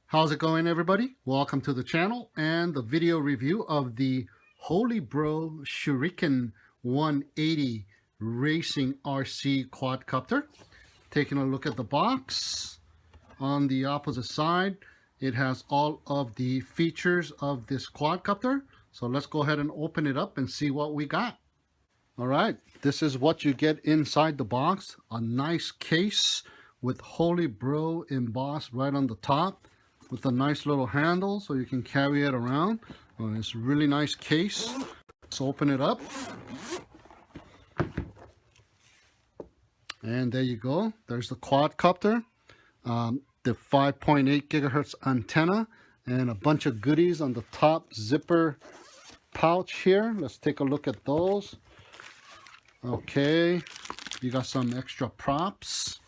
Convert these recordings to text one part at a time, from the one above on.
How's it going, everybody? Welcome to the channel and the video review of the Holy Bro Shuriken 180 Racing RC Quadcopter. Taking a look at the box. On the opposite side, it has all of the features of this quadcopter. So let's go ahead and open it up and see what we got. All right, this is what you get inside the box. A nice case with Holy Bro embossed right on the top, with a nice little handle so you can carry it around. It's a really nice case. Let's open it up. And there you go. There's the quadcopter, the 5.8 gigahertz antenna, and a bunch of goodies on the top zipper pouch here. Let's take a look at those. Okay, you got some extra props.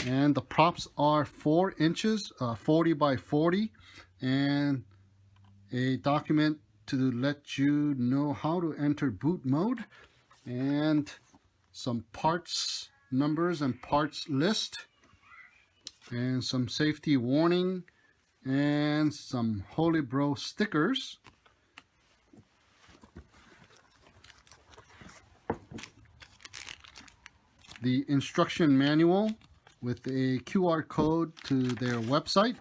And the props are 4 inches, 40 by 40, and a document to let you know how to enter boot mode, and some parts numbers and parts list, and some safety warning, and some Holy Bro stickers. The instruction manual with a QR code to their website.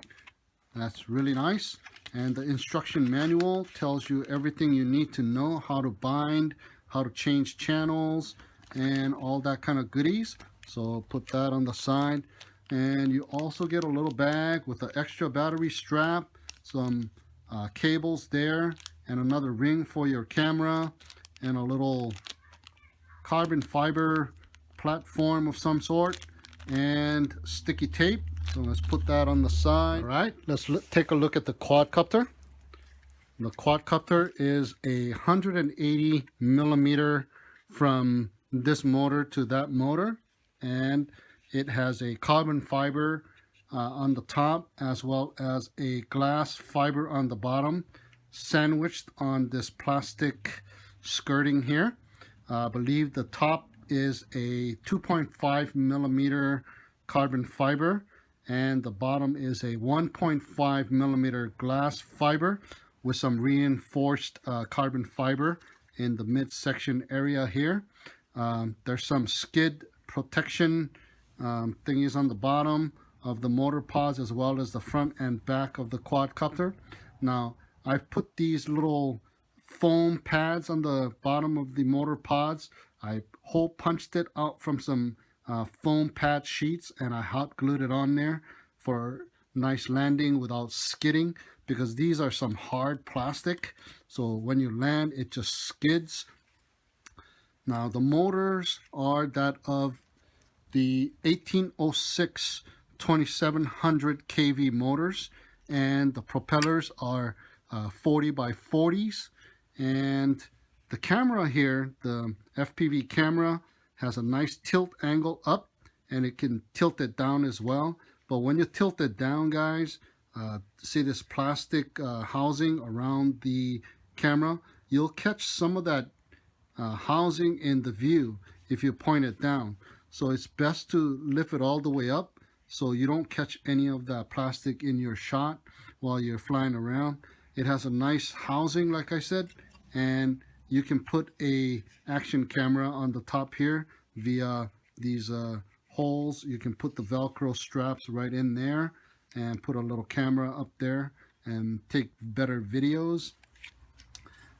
That's really nice. And the instruction manual tells you everything you need to know, how to bind, how to change channels, and all that kind of goodies. So put that on the side. And you also get a little bag with an extra battery strap, some cables there, and another ring for your camera, and a little carbon fiber platform of some sort, and sticky tape. So let's put that on the side. All right, let's take a look at the quadcopter. The quadcopter is 180 millimeter from this motor to that motor, and it has a carbon fiber on the top as well as a glass fiber on the bottom, sandwiched on this plastic skirting here. I believe the top is a 2.5 millimeter carbon fiber, and the bottom is a 1.5 millimeter glass fiber with some reinforced carbon fiber in the midsection area here. There's some skid protection thingies on the bottom of the motor pods, as well as the front and back of the quadcopter. Now, I've put these little foam pads on the bottom of the motor pods. I hole punched it out from some foam pad sheets, and I hot glued it on there for nice landing without skidding, because these are some hard plastic, so when you land it just skids. Now the motors are that of the 1806 2700 kV motors, and the propellers are 40 by 40s, and the camera here, the FPV camera, has a nice tilt angle up, and it can tilt it down as well. But when you tilt it down, guys, see this plastic housing around the camera, you'll catch some of that housing in the view if you point it down. So it's best to lift it all the way up so you don't catch any of that plastic in your shot while you're flying around. It has a nice housing, like I said, and you can put a action camera on the top here via these holes. You can put the Velcro straps right in there and put a little camera up there and take better videos.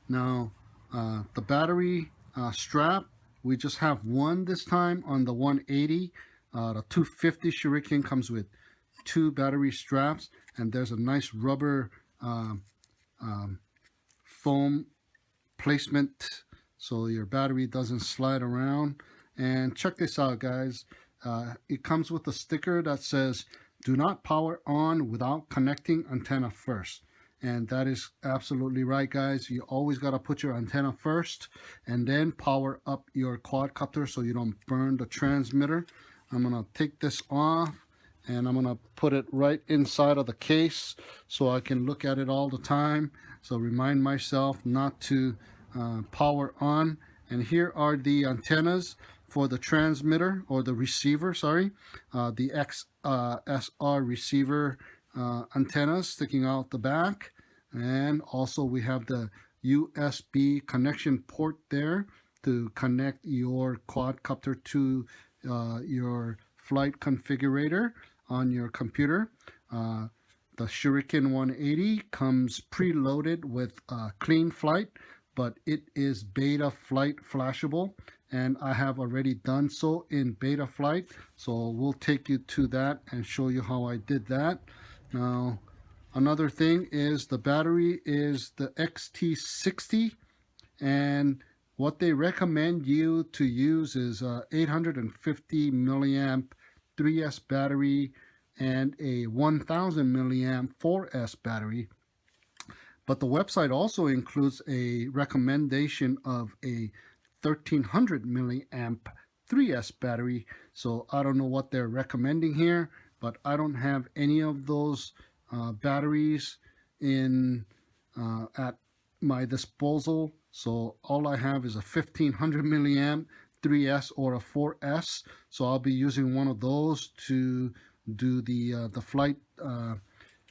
Now, the battery strap, we just have one this time on the 180. The 250 Shuriken comes with 2 battery straps, and there's a nice rubber foam placement so your battery doesn't slide around. And check this out, guys. It comes with a sticker that says, "Do not power on without connecting antenna first." And that is absolutely right, guys. You always got to put your antenna first and then power up your quadcopter so you don't burn the transmitter. I'm going to take this off and I'm going to put it right inside of the case so I can look at it all the time. So remind myself not to power on. And here are the antennas for the transmitter, or the receiver, sorry. The XSR receiver antennas sticking out the back. And also we have the USB connection port there to connect your quadcopter to your flight configurator on your computer. The Shuriken 180 comes preloaded with cleanflight, but it is Betaflight flashable, and I have already done so in Betaflight, so we'll take you to that and show you how I did that. Now, another thing is the battery is the XT60, and what they recommend you to use is 850 milliamp 3S battery and a 1000 milliamp 4S battery. But the website also includes a recommendation of a 1300 milliamp 3S battery. So I don't know what they're recommending here, but I don't have any of those batteries in at my disposal. So all I have is a 1500 milliamp 3S or a 4S. So I'll be using one of those to do the flight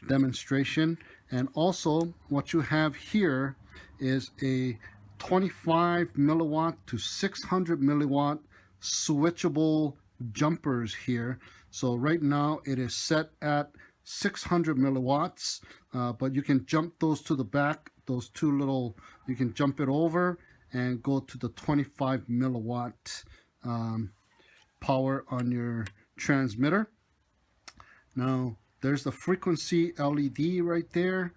demonstration. And also what you have here is a 25 milliwatt to 600 milliwatt switchable jumpers here. So right now it is set at 600 milliwatts, but you can jump those to the back, those two little, you can jump it over and go to the 25 milliwatt power on your transmitter. Now there's the frequency LED right there.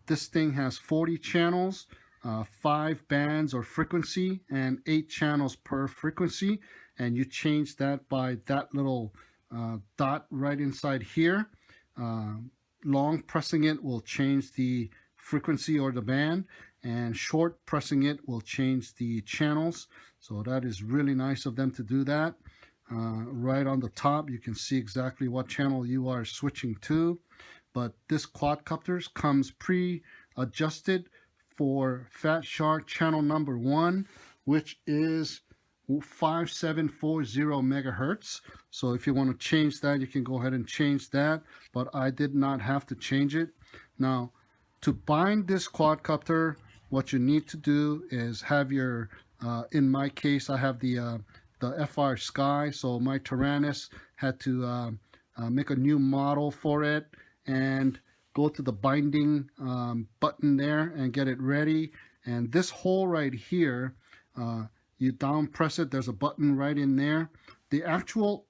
This thing has 40 channels, 5 bands or frequency, and 8 channels per frequency. And you change that by that little dot right inside here. Long pressing it will change the frequency or the band, and short pressing it will change the channels. So that is really nice of them to do that. Right on the top you can see exactly what channel you are switching to. But this quadcopter comes pre-adjusted for Fat Shark channel number 1, which is 5740 megahertz. So if you want to change that, you can go ahead and change that, but I did not have to change it. Now, to bind this quadcopter, what you need to do is have your in my case I have the FR Sky, so my Tyrannus had to make a new model for it and go to the binding button there and get it ready. And this hole right here, you down press it, there's a button right in there. The actual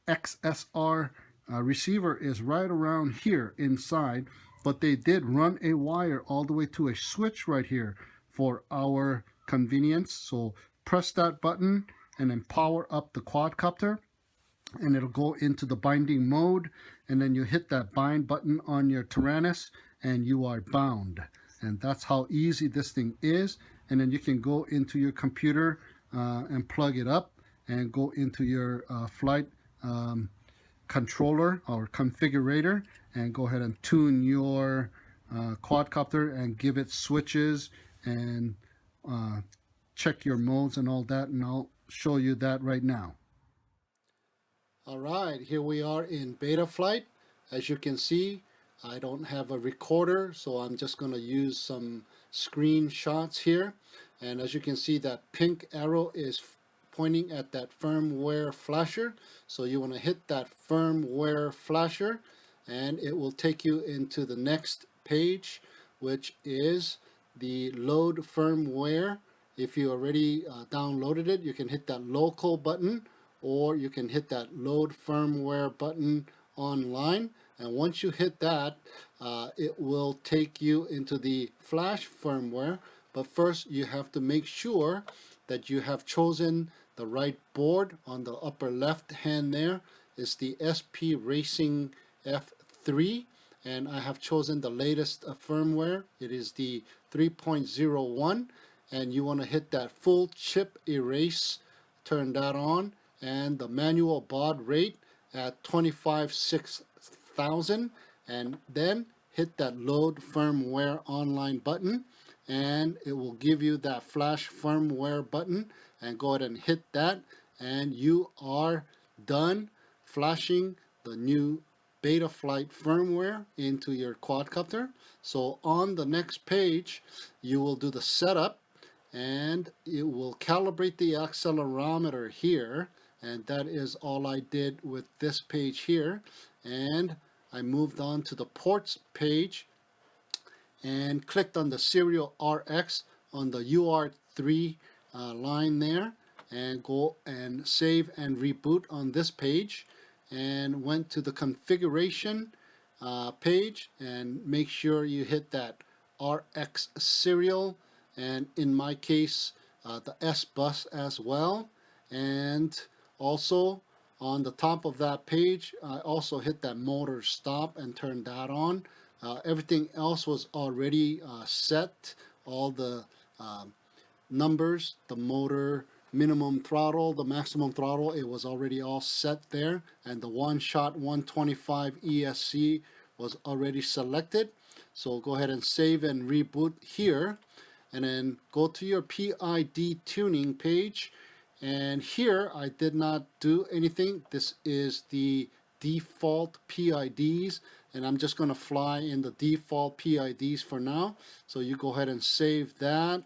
XSR receiver is right around here inside, but they did run a wire all the way to a switch right here for our convenience. So press that button and then power up the quadcopter, and it'll go into the binding mode, and then you hit that bind button on your Tyrannus and you are bound. And that's how easy this thing is. And then you can go into your computer and plug it up and go into your flight controller or configurator and go ahead and tune your quadcopter and give it switches and check your modes and all that, and I'll show you that right now. All right, here we are in Betaflight. As you can see, I don't have a recorder, so I'm just going to use some screenshots here. And as you can see, that pink arrow is pointing at that firmware flasher. So you want to hit that firmware flasher and it will take you into the next page, which is the load firmware. If you already downloaded it, you can hit that local button, or you can hit that load firmware button online. And once you hit that, it will take you into the flash firmware. But first you have to make sure that you have chosen the right board. On the upper left hand there is the SP Racing F3, and I have chosen the latest firmware. It is the 3.01, and you want to hit that full chip erase, turn that on, and the manual baud rate at 25,6000, and then hit that load firmware online button, and it will give you that flash firmware button, and go ahead and hit that, and you are done flashing the new Betaflight firmware into your quadcopter. So on the next page you will do the setup, and it will calibrate the accelerometer here, and that is all I did with this page here. And I moved on to the ports page and clicked on the serial RX on the UR3 line there, and go and save and reboot on this page, and went to the configuration page, and make sure you hit that RX serial, and in my case the S bus as well. And also on the top of that page I also hit that motor stop and turn that on. Everything else was already set, all the numbers, the motor minimum throttle, the maximum throttle, it was already all set there, and the one-shot 125 ESC was already selected. So go ahead and save and reboot here, and then go to your PID tuning page, and here I did not do anything. This is the default PIDs, and I'm just going to fly in the default PIDs for now. So you go ahead and save that,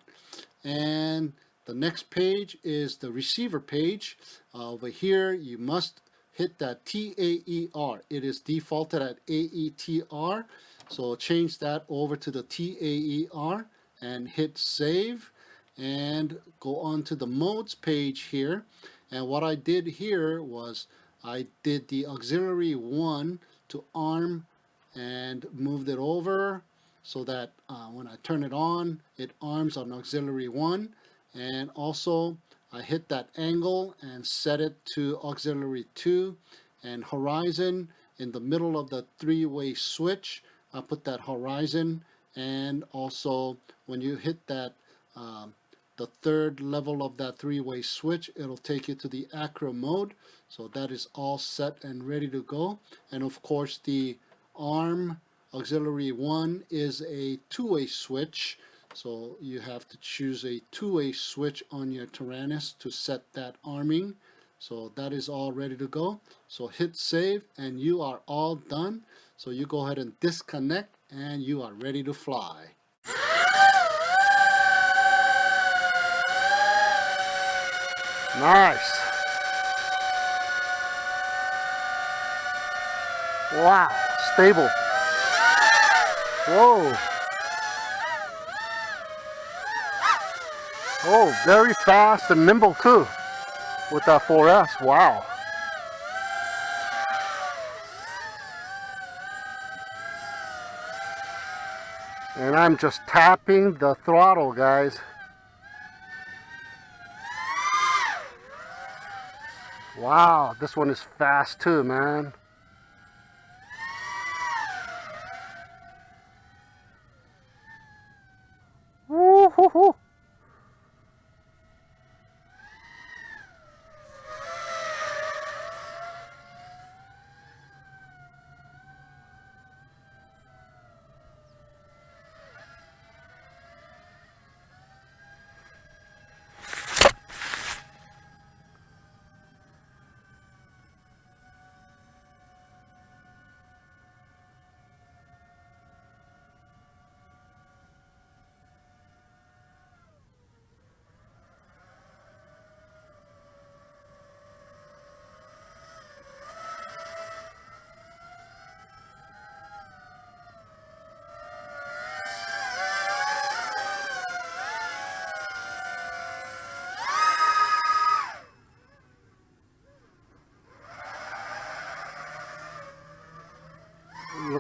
and the next page is the receiver page. Over here you must hit that TAER. It is defaulted at AETR, so change that over to the TAER and hit save, and go on to the modes page here. And what I did here was I did the auxiliary 1 to arm and moved it over so that when I turn it on, it arms on auxiliary 1. And also I hit that angle and set it to auxiliary 2, and horizon in the middle of the three-way switch, I put that horizon. And also when you hit that the third level of that three-way switch, it'll take you to the acro mode. So that is all set and ready to go. And of course the arm auxiliary 1 is a two-way switch, so you have to choose a two-way switch on your Tyrannus to set that arming. So that is all ready to go. So hit save and you are all done. So you go ahead and disconnect and you are ready to fly. Nice. Wow, stable. Whoa. Oh, very fast and nimble too with that 4S. Wow. And I'm just tapping the throttle, guys. Wow, this one is fast too, man. Woo-hoo-hoo.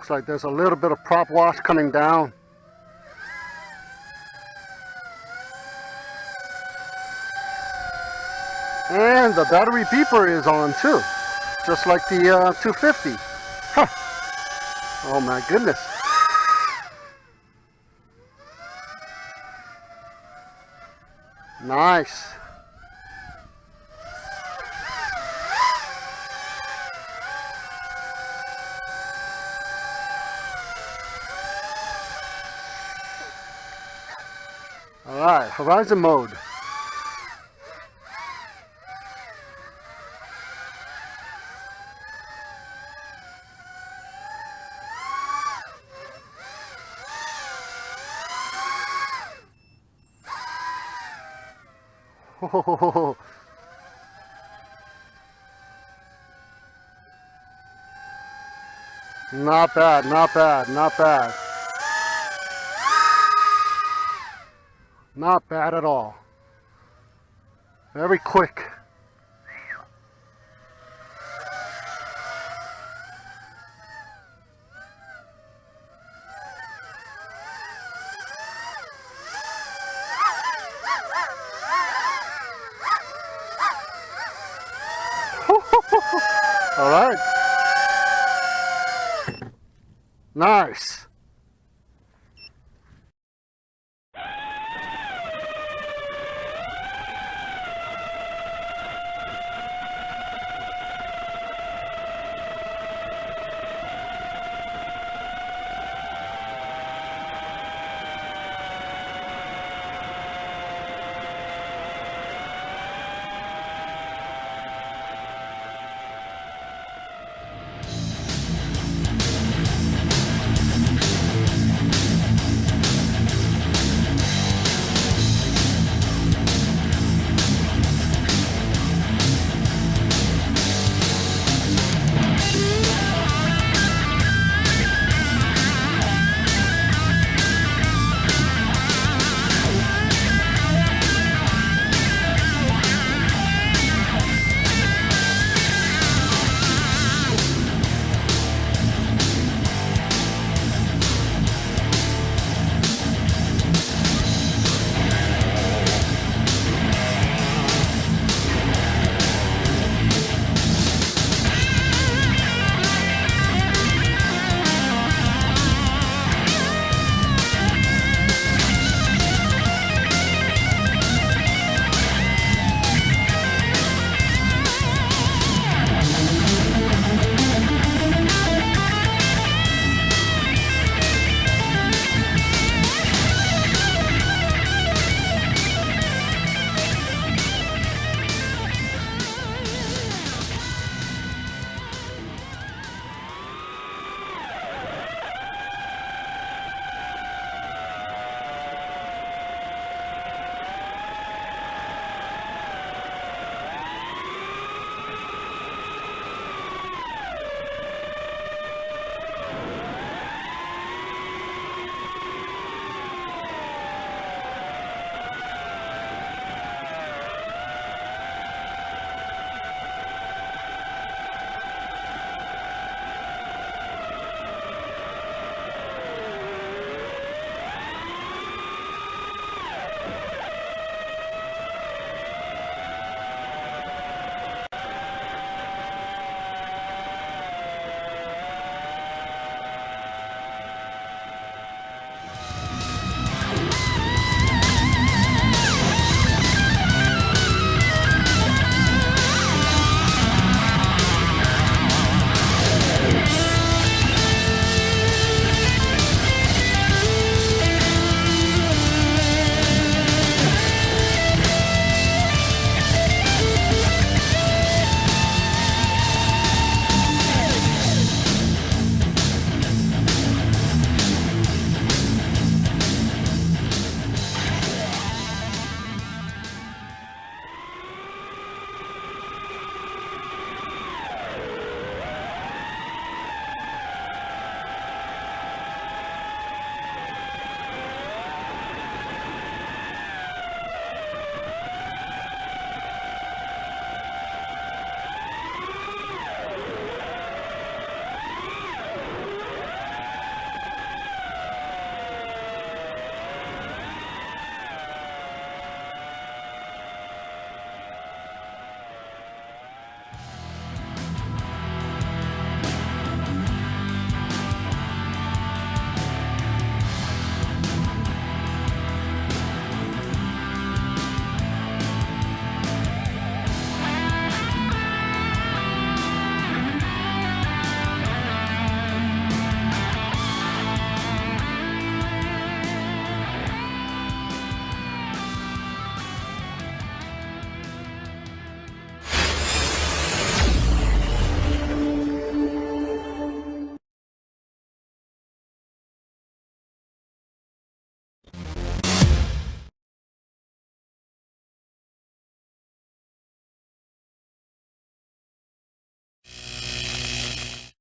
Looks like there's a little bit of prop wash coming down. And the battery beeper is on too, just like the 250. Huh. Oh my goodness. Nice. All right, horizon mode. Oh, not bad, not bad, not bad. Not bad at all. Very quick. All right. Nice.